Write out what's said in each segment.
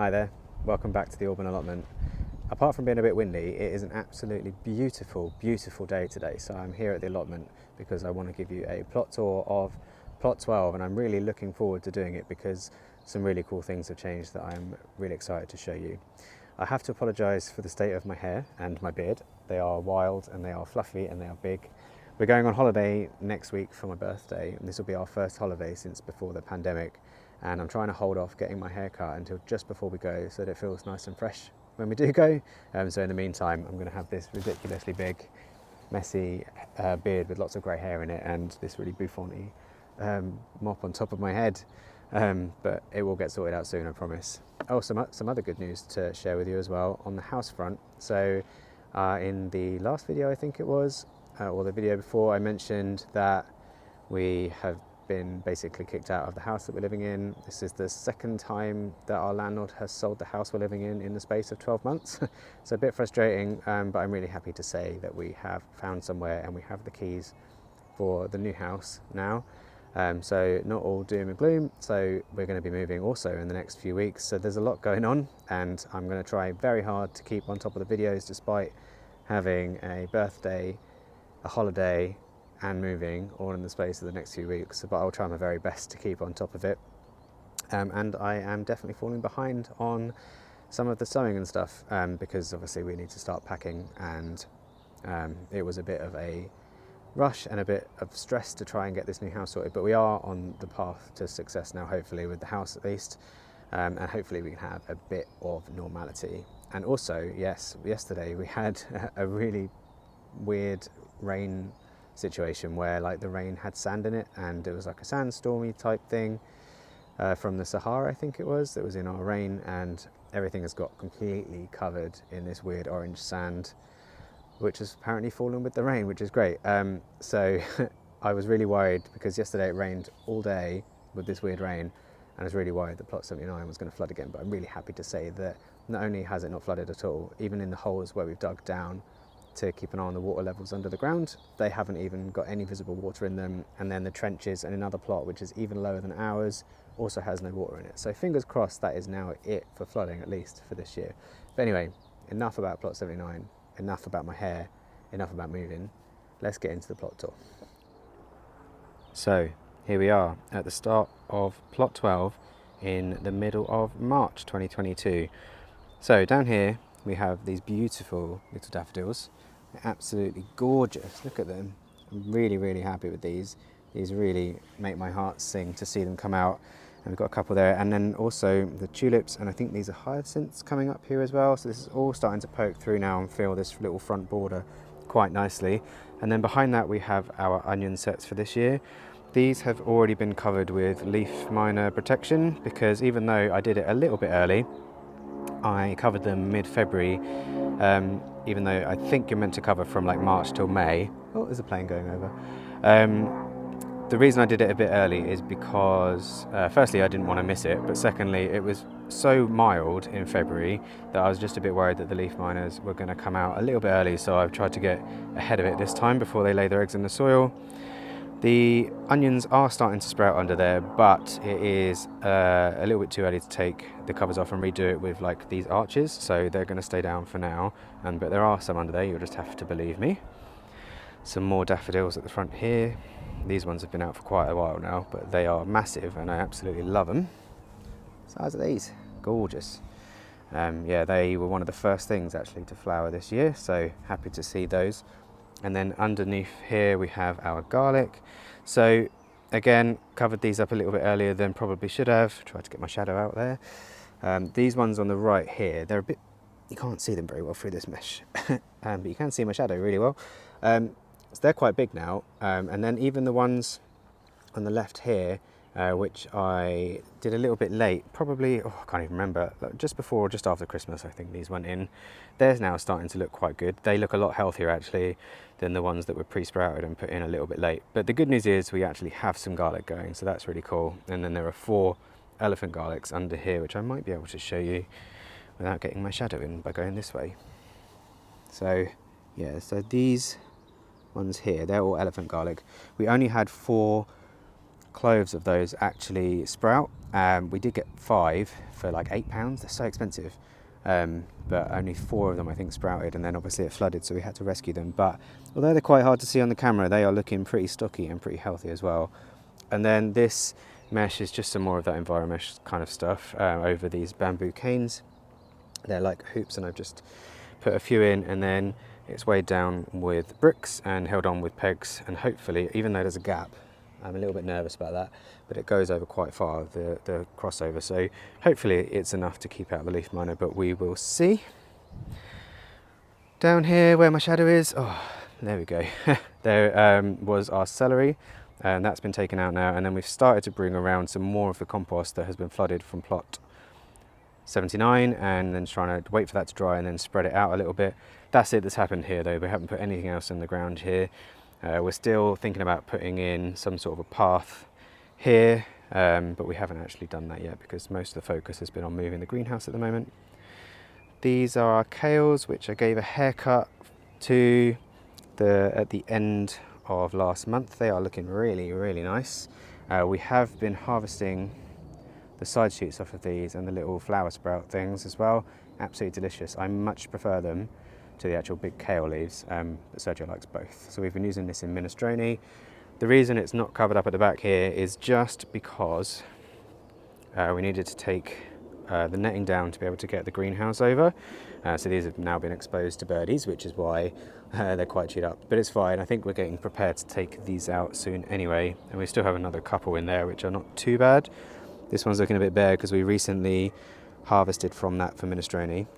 Hi there, welcome back to the Alban allotment. Apart from being a bit windy, it is an absolutely beautiful, beautiful day today. So I'm here at the allotment because I want to give you a plot tour of plot 12, and I'm really looking forward to doing it because some really cool things have changed that I'm really excited to show you. I have to apologise for the state of my hair and my beard. They are wild and they are fluffy and they are big. We're going on holiday next week for my birthday, and this will be our first holiday since before the pandemic. And I'm trying to hold off getting my hair cut until just before we go so that it feels nice and fresh when we do go. So in the meantime, I'm going to have this ridiculously big, messy beard with lots of grey hair in it and this really bouffanty mop on top of my head. But it will get sorted out soon, I promise. Oh, some other good news to share with you as well on the house front. So in the last video, I think it was, or the video before, I mentioned that we have been basically kicked out of the house that we're living in. This is the second time that our landlord has sold the house we're living in the space of 12 months. So a bit frustrating, but I'm really happy to say that we have found somewhere and we have the keys for the new house now. So not all doom and gloom. So we're going to be moving also in the next few weeks. So there's a lot going on, and I'm going to try very hard to keep on top of the videos despite having a birthday, a holiday, and moving all in the space of the next few weeks, but I'll try my very best to keep on top of it. And I am definitely falling behind on some of the sewing and stuff because obviously we need to start packing, and it was a bit of a rush and a bit of stress to try and get this new house sorted, but we are on the path to success now, hopefully, with the house at least, and hopefully we can have a bit of normality. And also, yes, yesterday we had a really weird rain situation where like the rain had sand in it, and it was like a sandstormy type thing from the Sahara, I think it was, that was in our rain, and everything has got completely covered in this weird orange sand, which has apparently fallen with the rain, which is great. So I was really worried because yesterday it rained all day with this weird rain, and I was really worried that plot 79 was going to flood again, but I'm really happy to say that not only has it not flooded at all, even in the holes where we've dug down to keep an eye on the water levels under the ground, they haven't even got any visible water in them. And then the trenches and another plot, which is even lower than ours, also has no water in it. So fingers crossed that is now it for flooding, at least for this year. But anyway, enough about plot 79, enough about my hair, enough about moving. Let's get into the plot tour. So here we are at the start of plot 12 in the middle of March 2022. So down here we have these beautiful little daffodils. They're absolutely gorgeous. Look at them. I'm really, really happy with these. These really make my heart sing to see them come out. And we've got a couple there. And then also the tulips, and I think these are hyacinths coming up here as well. So this is all starting to poke through now and fill this little front border quite nicely. And then behind that we have our onion sets for this year. These have already been covered with leaf miner protection because even though I did it a little bit early, I covered them mid-February, even though I think you're meant to cover from like March till May. Oh, there's a plane going over. The reason I did it a bit early is because firstly I didn't want to miss it, but secondly it was so mild in February that I was just a bit worried that the leaf miners were going to come out a little bit early, so I've tried to get ahead of it this time before they lay their eggs in the soil. The onions are starting to sprout under there, but it is a little bit too early to take the covers off and redo it with like these arches, so they're going to stay down for now. But there are some under there, you'll just have to believe me. Some more daffodils at the front here. These ones have been out for quite a while now, but they are massive and I absolutely love them. Size of these, gorgeous. Yeah, they were one of the first things actually to flower this year, so happy to see those. And then underneath here we have our garlic. So again, covered these up a little bit earlier than probably should have. Tried to get my shadow out there. These ones on the right here, they're a bit, you can't see them very well through this mesh, but you can see my shadow really well. So they're quite big now. And then even the ones on the left here, which I did a little bit late, probably, I can't even remember, just before or just after Christmas I think these went in. They're now starting to look quite good. They look a lot healthier actually than the ones that were pre-sprouted and put in a little bit late. But the good news is we actually have some garlic going, so that's really cool. And then there are 4 elephant garlics under here, which I might be able to show you without getting my shadow in by going this way. So yeah, so these ones here, they're all elephant garlic. We only had 4 cloves of those actually sprout, We did get 5 for like £8. They're so expensive, but only 4 of them I think sprouted, and then obviously it flooded, so we had to rescue them. But although they're quite hard to see on the camera, they are looking pretty stocky and pretty healthy as well. And then this mesh is just some more of that EnviroMesh kind of stuff over these bamboo canes. They're like hoops, and I've just put a few in, and then it's weighed down with bricks and held on with pegs, and hopefully, even though there's a gap, I'm a little bit nervous about that, but it goes over quite far, the crossover, so hopefully it's enough to keep out the leaf miner, but we will see. Down here where my shadow is, oh, there we go. There was our celery, and that's been taken out now, and then we've started to bring around some more of the compost that has been flooded from plot 79, and then trying to wait for that to dry and then spread it out a little bit. That's it that's happened here though. We haven't put anything else in the ground here. We're still thinking about putting in some sort of a path here, but we haven't actually done that yet because most of the focus has been on moving the greenhouse at the moment. These are our kales, which I gave a haircut to at the end of last month. They are looking really, really nice. We have been harvesting the side shoots off of these and the little flower sprout things as well. Absolutely delicious. I much prefer them to the actual big kale leaves, but Sergio likes both. So we've been using this in minestrone. The reason it's not covered up at the back here is just because we needed to take the netting down to be able to get the greenhouse over. So these have now been exposed to birdies, which is why they're quite chewed up, but it's fine. I think we're getting prepared to take these out soon anyway, and we still have another couple in there which are not too bad. This one's looking a bit bare because we recently harvested from that for minestrone.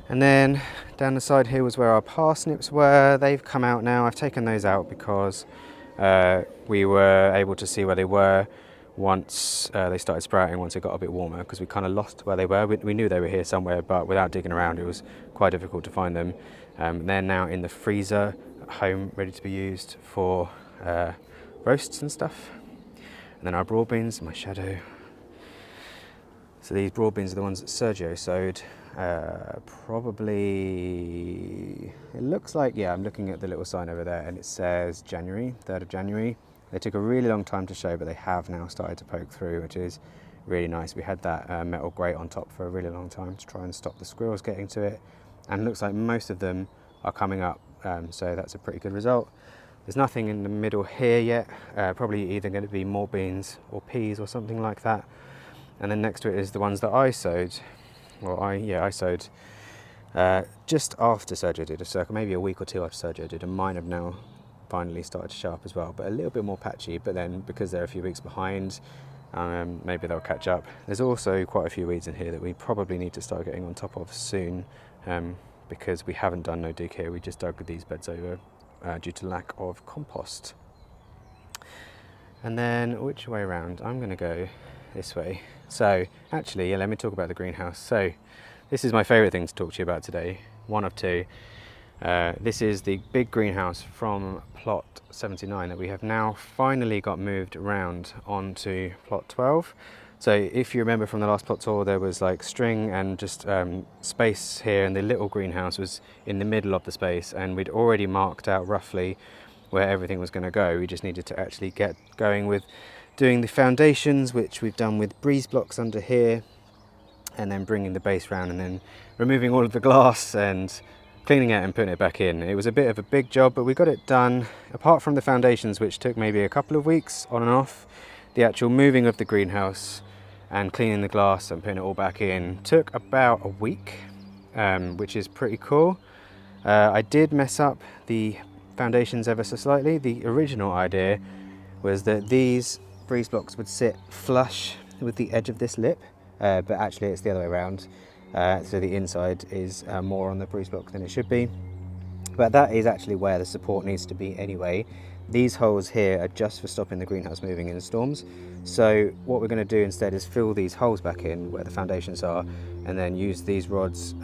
And then down the side here was where our parsnips were. They've come out now. I've taken those out because we were able to see where they were once they started sprouting, once it got a bit warmer, because we kind of lost where they were. We knew they were here somewhere, but without digging around it was quite difficult to find them. They're now in the freezer at home, ready to be used for roasts and stuff. And then our broad beans, my shadow. So these broad beans are the ones that Sergio sowed. Probably, it looks like, yeah, I'm looking at the little sign over there and it says January, 3rd of January. They took a really long time to show, but they have now started to poke through, which is really nice. We had that metal grate on top for a really long time to try and stop the squirrels getting to it. And it looks like most of them are coming up, so that's a pretty good result. There's nothing in the middle here yet, probably either going to be more beans or peas or something like that. And then next to it is the ones that I sowed. Well, I sowed just after Sergio did a circle, maybe a week or two after Sergio did, and mine have now finally started to show up as well, but a little bit more patchy. But then because they're a few weeks behind, maybe they'll catch up. There's also quite a few weeds in here that we probably need to start getting on top of soon, because we haven't done no dig here. We just dug these beds over due to lack of compost. And then which way around? I'm going to go this way. So actually, yeah, let me talk about the greenhouse. So this is my favourite thing to talk to you about today, one of two. This is the big greenhouse from plot 79 that we have now finally got moved around onto plot 12. So if you remember from the last plot tour, there was like string and just space here, and the little greenhouse was in the middle of the space, and we'd already marked out roughly where everything was going to go. We just needed to actually get going with doing the foundations, which we've done with breeze blocks under here, and then bringing the base round and then removing all of the glass and cleaning it and putting it back in. It was a bit of a big job, but we got it done. Apart from the foundations, which took maybe a couple of weeks on and off, the actual moving of the greenhouse and cleaning the glass and putting it all back in took about a week, which is pretty cool. I did mess up the foundations ever so slightly. The original idea was that these breeze blocks would sit flush with the edge of this lip, but actually it's the other way around. So the inside is more on the breeze block than it should be. But that is actually where the support needs to be anyway. These holes here are just for stopping the greenhouse moving in storms. So what we're going to do instead is fill these holes back in where the foundations are, and then use these rods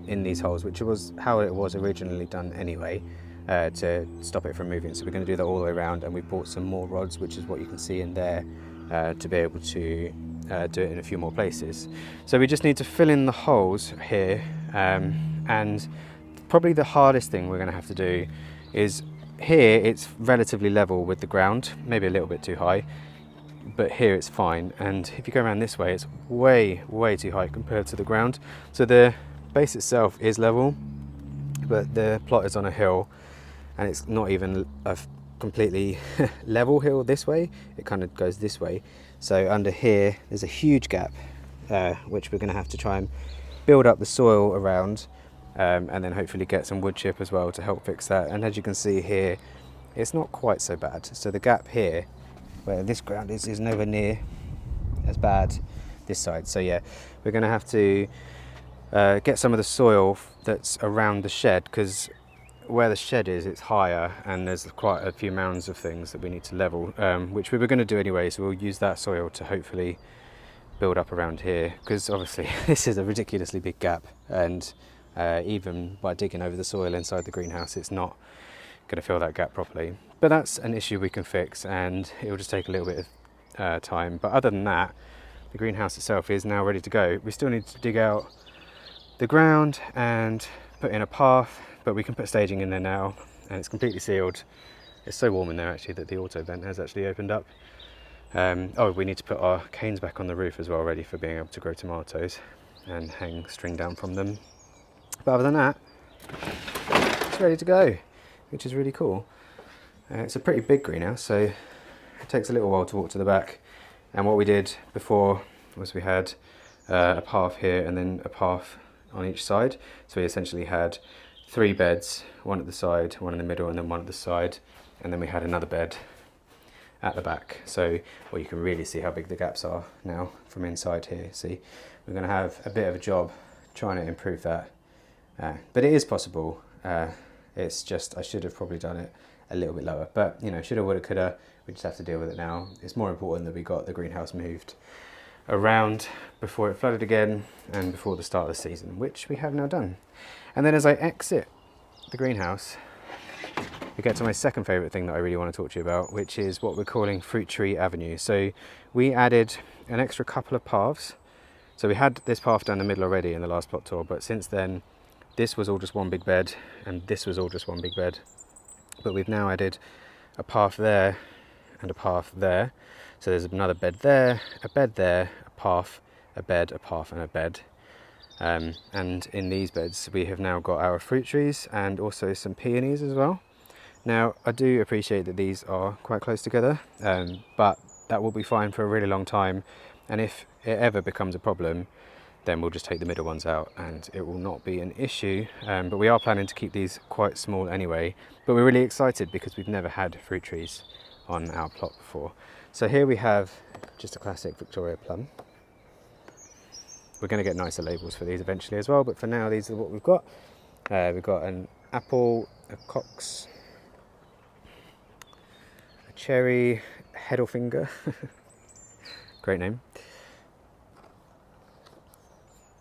in these holes, which was how it was originally done anyway, to stop it from moving. So we're going to do that all the way around, and we bought some more rods, which is what you can see in there, to be able to do it in a few more places. So we just need to fill in the holes here, and probably the hardest thing we're going to have to do is here it's relatively level with the ground, maybe a little bit too high, but here it's fine. And if you go around this way, it's way too high compared to the ground. So the base itself is level, but the plot is on a hill, and it's not even a completely level hill this way. It kind of goes this way. So under here there's a huge gap, which we're going to have to try and build up the soil around, and then hopefully get some wood chip as well to help fix that. And as you can see here, it's not quite so bad. So the gap here where this ground is nowhere near as bad this side. So yeah, we're going to have to get some of the soil that's around the shed, because where the shed is, it's higher and there's quite a few mounds of things that we need to level, which we were going to do anyway, so we'll use that soil to hopefully build up around here, because obviously this is a ridiculously big gap, and even by digging over the soil inside the greenhouse, it's not going to fill that gap properly. But that's an issue we can fix, and it will just take a little bit of time. But other than that, the greenhouse itself is now ready to go. We still need to dig out the ground and put in a path, but we can put staging in there now, and it's completely sealed. It's so warm in there actually that the auto vent has actually opened up. Oh, we need to put our canes back on the roof as well, ready for being able to grow tomatoes and hang string down from them. But other than that, it's ready to go, which is really cool. It's a pretty big greenhouse, so it takes a little while to walk to the back. And what we did before was we had a path here and then a path on each side. So we essentially had 3 beds, one at the side, one in the middle, and then one at the side, and then we had another bed at the back. So, well, you can really see how big the gaps are now from inside here. See, we're going to have a bit of a job trying to improve that, but it is possible. It's just I should have probably done it a little bit lower, but you know, shoulda, woulda, coulda. We just have to deal with it now. It's more important that we got the greenhouse moved around before it flooded again and before the start of the season, which we have now done. And then as I exit the greenhouse, we get to my second favourite thing that I really want to talk to you about, which is what we're calling Fruit Tree Avenue. So we added an extra couple of paths. So we had this path down the middle already in the last plot tour, but since then this was all just one big bed and this was all just one big bed. But we've now added a path there and a path there. So there's another bed there, a bed there, a path, a bed, a path and a bed. And in these beds we have now got our fruit trees and also some peonies as well. Now I do appreciate that these are quite close together, but that will be fine for a really long time, and if it ever becomes a problem, then we'll just take the middle ones out and it will not be an issue. But we are planning to keep these quite small anyway, but we're really excited because we've never had fruit trees on our plot before. So here we have just a classic Victoria plum. We're going to get nicer labels for these eventually as well, but for now these are what we've got. We've got an apple, a cox, a cherry, Heddlefinger, great name,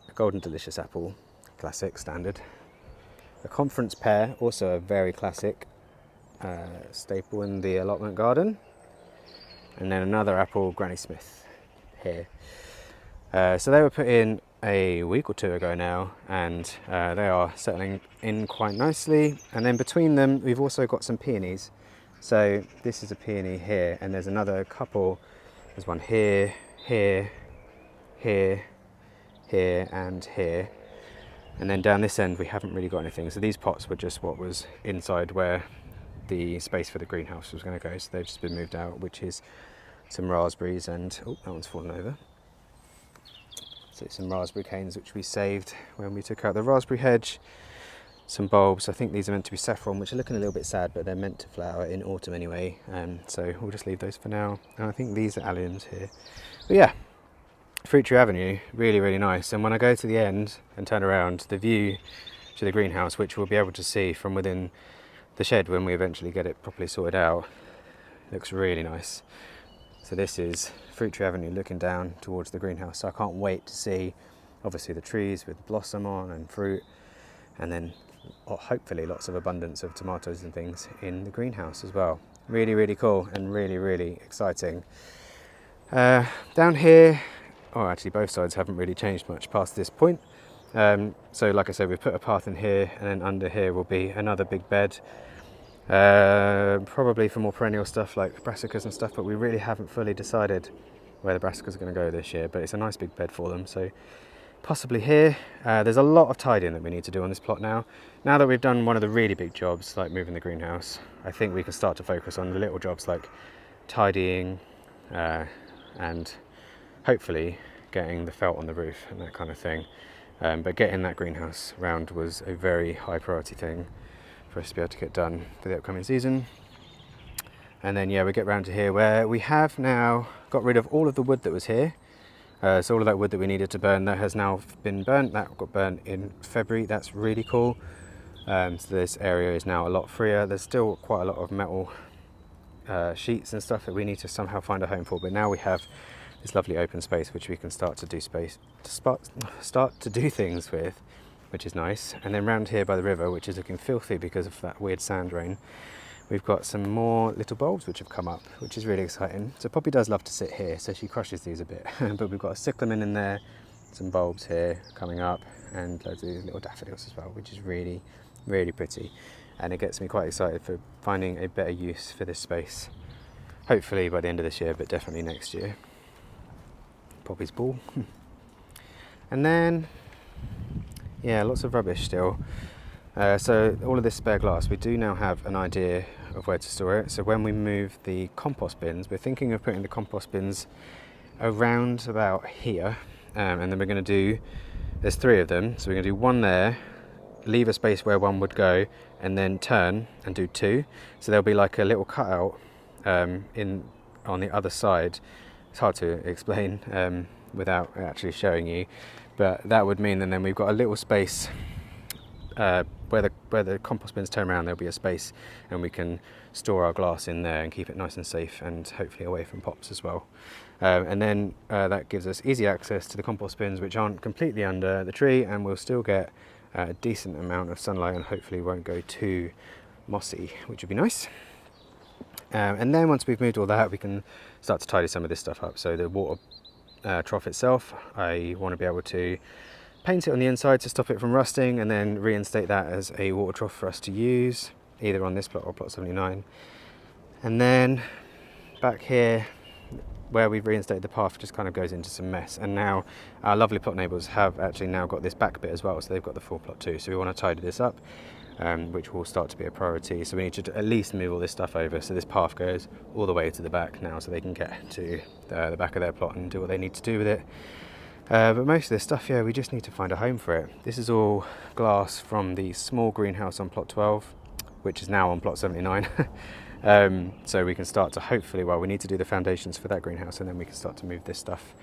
a golden delicious apple, classic, standard, a conference pear, also a very classic staple in the allotment garden, and then another apple, Granny Smith here. So they were put in a week or two ago now, and they are settling in quite nicely. And then between them we've also got some peonies. So this is a peony here, and there's another couple. There's one here, here, here, here and here. And then down this end we haven't really got anything. So these pots were just what was inside where the space for the greenhouse was going to go. So they've just been moved out, which is some raspberries and, oh, that one's fallen over. So some raspberry canes which we saved when we took out the raspberry hedge. Some bulbs, I think these are meant to be saffron, which are looking a little bit sad, but they're meant to flower in autumn anyway. So we'll just leave those for now. And I think these are alliums here. But yeah, Fruit Tree Avenue, really, really nice. And when I go to the end and turn around, the view to the greenhouse, which we'll be able to see from within the shed when we eventually get it properly sorted out, looks really nice. So this is Fruit Tree Avenue looking down towards the greenhouse. So I can't wait to see, obviously, the trees with blossom on and fruit, and then hopefully lots of abundance of tomatoes and things in the greenhouse as well. Really, really cool and really, really exciting. Down here, oh, actually both sides haven't really changed much past this point. So like I said, we've put a path in here, and then under here will be another big bed. Probably for more perennial stuff like brassicas and stuff, but we really haven't fully decided where the brassicas are going to go this year, but it's a nice big bed for them, so possibly here. There's a lot of tidying that we need to do on this plot now. Now that we've done one of the really big jobs, like moving the greenhouse, I think we can start to focus on the little jobs like tidying and hopefully getting the felt on the roof and that kind of thing. But getting that greenhouse round was a very high priority thing for us to be able to get done for the upcoming season. And then we get round to here where we have now got rid of all of the wood that was here. So all of that wood that we needed to burn, that has now been burnt. That got burnt in February. That's really cool. So this area is now a lot freer. There's still quite a lot of metal sheets and stuff that we need to somehow find a home for, but now we have this lovely open space which we can start to do things with, which is nice. And then round here by the river, which is looking filthy because of that weird sand rain, we've got some more little bulbs which have come up, which is really exciting. So Poppy does love to sit here, so she crushes these a bit. But we've got a cyclamen in there, some bulbs here coming up, and loads of these little daffodils as well, which is really, really pretty. And it gets me quite excited for finding a better use for this space. Hopefully by the end of this year, but definitely next year. Poppy's ball. And then, lots of rubbish still. So all of this spare glass, we do now have an idea of where to store it. So when we move the compost bins, we're thinking of putting the compost bins around about here. And then we're going to do, there's 3 of them. So we're going to do one there, leave a space where one would go, and then turn and do 2. So there'll be like a little cutout on the other side. It's hard to explain without actually showing you, but that would mean that then we've got a little space where the compost bins turn around. There'll be a space and we can store our glass in there and keep it nice and safe and hopefully away from pops as well. And then that gives us easy access to the compost bins, which aren't completely under the tree, and we'll still get a decent amount of sunlight and hopefully won't go too mossy, which would be nice. And then once we've moved all that, we can start to tidy some of this stuff up. So the water trough itself, I want to be able to paint it on the inside to stop it from rusting, and then reinstate that as a water trough for us to use either on this plot or plot 79. And then back here where we've reinstated the path just kind of goes into some mess, and now our lovely plot neighbours have actually now got this back bit as well, so they've got the full plot too. So we want to tidy this up, which will start to be a priority. So we need to at least move all this stuff over, so this path goes all the way to the back now, so they can get to the back of their plot and do what they need to do with it. But most of this stuff, we just need to find a home for it. This is all glass from the small greenhouse on plot 12, which is now on plot 79. So we can start to hopefully, we need to do the foundations for that greenhouse, and then we can start to move this stuff.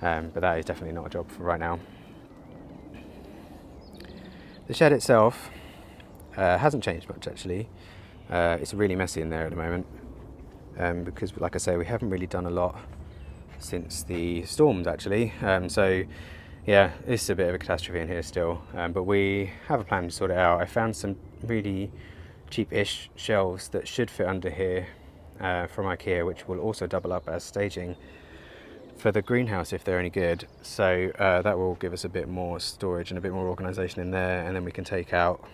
But that is definitely not a job for right now. The shed itself hasn't changed much actually. It's really messy in there at the moment because, like I say, we haven't really done a lot since the storms actually. So this is a bit of a catastrophe in here still, but we have a plan to sort it out. I found some really cheap-ish shelves that should fit under here from IKEA, which will also double up as staging for the greenhouse if they're any good. So that will give us a bit more storage and a bit more organisation in there, and then we can take out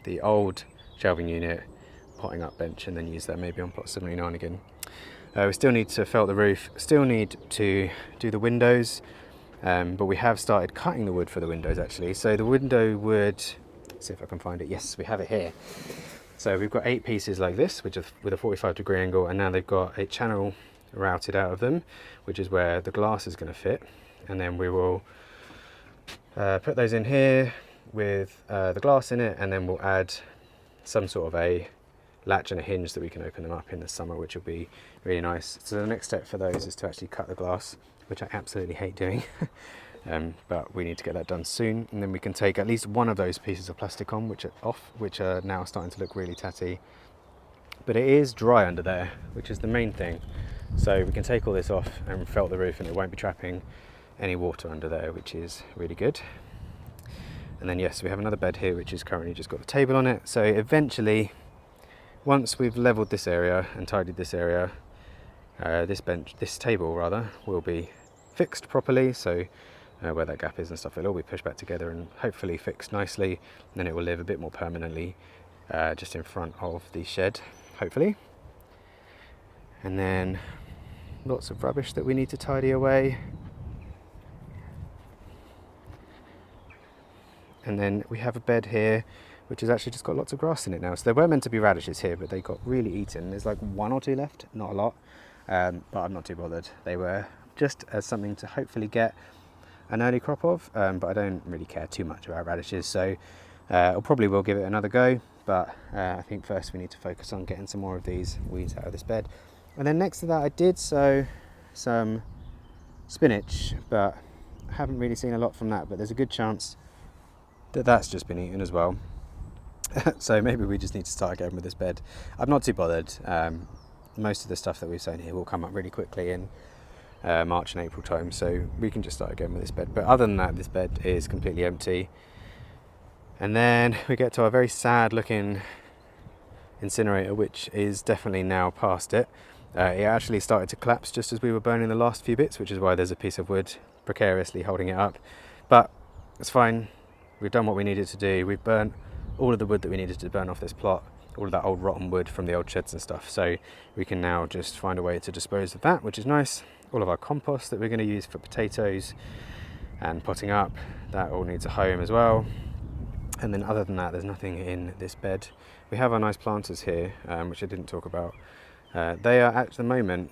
the old shelving unit, potting up bench, and then use that maybe on plot 79 again. We still need to felt the roof, still need to do the windows, but we have started cutting the wood for the windows actually. So the window wood, let's see if I can find it. Yes, we have it here. So we've got 8 pieces like this, which are with a 45-degree angle, and now they've got a channel routed out of them, which is where the glass is going to fit. And then we will put those in here with the glass in it, and then we'll add some sort of a latch and a hinge that we can open them up in the summer, which will be really nice. So the next step for those is to actually cut the glass, which I absolutely hate doing. But we need to get that done soon, and then we can take at least one of those pieces of plastic on, which are now starting to look really tatty. But it is dry under there, which is the main thing. So we can take all this off and felt the roof, and it won't be trapping any water under there, which is really good. And then we have another bed here, which is currently just got the table on it. So eventually, once we've leveled this area and tidied this area, this table will be fixed properly. So where that gap is and stuff, it'll all be pushed back together and hopefully fixed nicely. And then it will live a bit more permanently just in front of the shed, hopefully. And then lots of rubbish that we need to tidy away. And then we have a bed here which has actually just got lots of grass in it now. So there were meant to be radishes here, but they got really eaten. There's like 1 or 2 left, not a lot, but I'm not too bothered. They were just as something to hopefully get an early crop of, but I don't really care too much about radishes, so I probably will give it another go, but I think first we need to focus on getting some more of these weeds out of this bed. And then next to that I did sow some spinach, but I haven't really seen a lot from that, but there's a good chance that that's just been eaten as well. So maybe we just need to start again with this bed. I'm not too bothered. Most of the stuff that we've sown here will come up really quickly in March and April time, so we can just start again with this bed. But other than that, this bed is completely empty. And then we get to our very sad looking incinerator, which is definitely now past it. It actually started to collapse just as we were burning the last few bits, which is why there's a piece of wood precariously holding it up. But it's fine. We've done what we needed to do. We've burnt all of the wood that we needed to burn off this plot, all of that old rotten wood from the old sheds and stuff. So we can now just find a way to dispose of that, which is nice. All of our compost that we're going to use for potatoes and potting up, that all needs a home as well. And then other than that, there's nothing in this bed. We have our nice planters here, which I didn't talk about. They are at the moment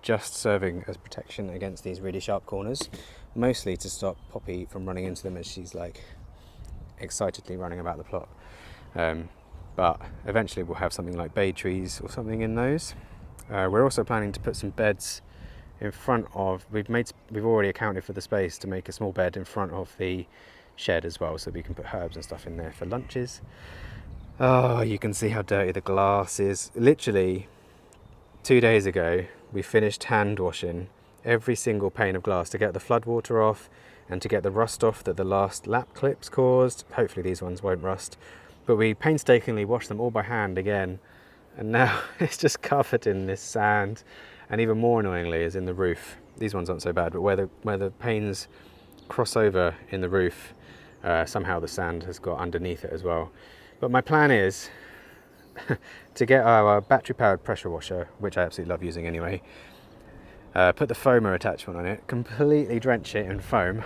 just serving as protection against these really sharp corners, mostly to stop Poppy from running into them as she's like excitedly running about the plot. But eventually we'll have something like bay trees or something in those. We're also planning to put some beds in front of, we've already accounted for the space to make a small bed in front of the shed as well, so we can put herbs and stuff in there for lunches. Oh, you can see how dirty the glass is. Literally 2 days ago we finished hand washing every single pane of glass to get the floodwater off and to get the rust off that the last lap clips caused. Hopefully these ones won't rust, but we painstakingly washed them all by hand again, and now it's just covered in this sand. And even more annoyingly is in the roof. These ones aren't so bad, but where the panes cross over in the roof, somehow the sand has got underneath it as well. But my plan is to get our battery powered pressure washer, which I absolutely love using anyway, put the foamer attachment on it, completely drench it in foam,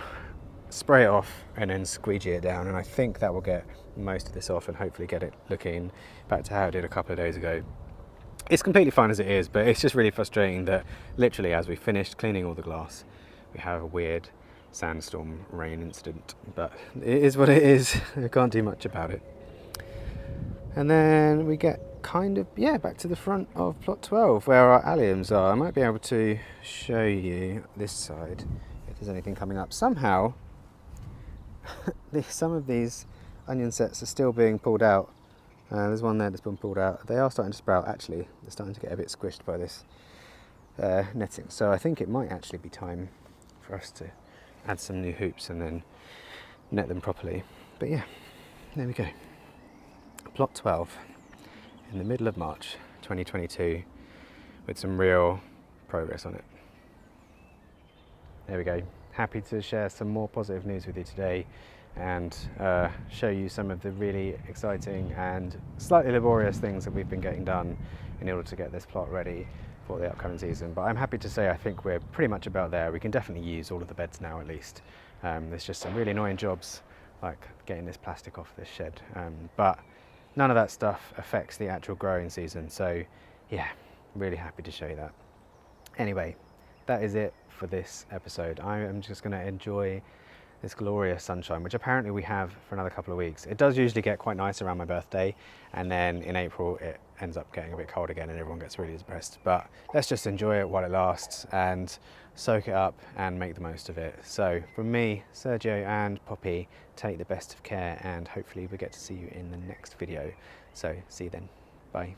spray it off, and then squeegee it down. And I think that will get most of this off and hopefully get it looking back to how it did a couple of days ago. It's completely fine as it is, but it's just really frustrating that literally as we finished cleaning all the glass, we have a weird sandstorm rain incident. But it is what it is. I can't do much about it. And then we get kind of, back to the front of plot 12 where our alliums are. I might be able to show you this side if there's anything coming up. Somehow, some of these onion sets are still being pulled out. There's one there that's been pulled out. They are starting to sprout actually. They're starting to get a bit squished by this netting. So I think it might actually be time for us to add some new hoops and then net them properly. But yeah, there we go. Plot 12 in the middle of March 2022 with some real progress on it. There we go. Happy to share some more positive news with you today and show you some of the really exciting and slightly laborious things that we've been getting done in order to get this plot ready for the upcoming season. But I'm happy to say I think we're pretty much about there. We can definitely use all of the beds now at least. There's just some really annoying jobs like getting this plastic off this shed, but none of that stuff affects the actual growing season. So yeah, really happy to show you that. Anyway, that is it for this episode. I am just going to enjoy this glorious sunshine, which apparently we have for another couple of weeks. It does usually get quite nice around my birthday, and then in April it ends up getting a bit cold again and everyone gets really depressed. But let's just enjoy it while it lasts and soak it up and make the most of it. So from me, Sergio and Poppy, take the best of care, and hopefully we get to see you in the next video. So see you then. Bye.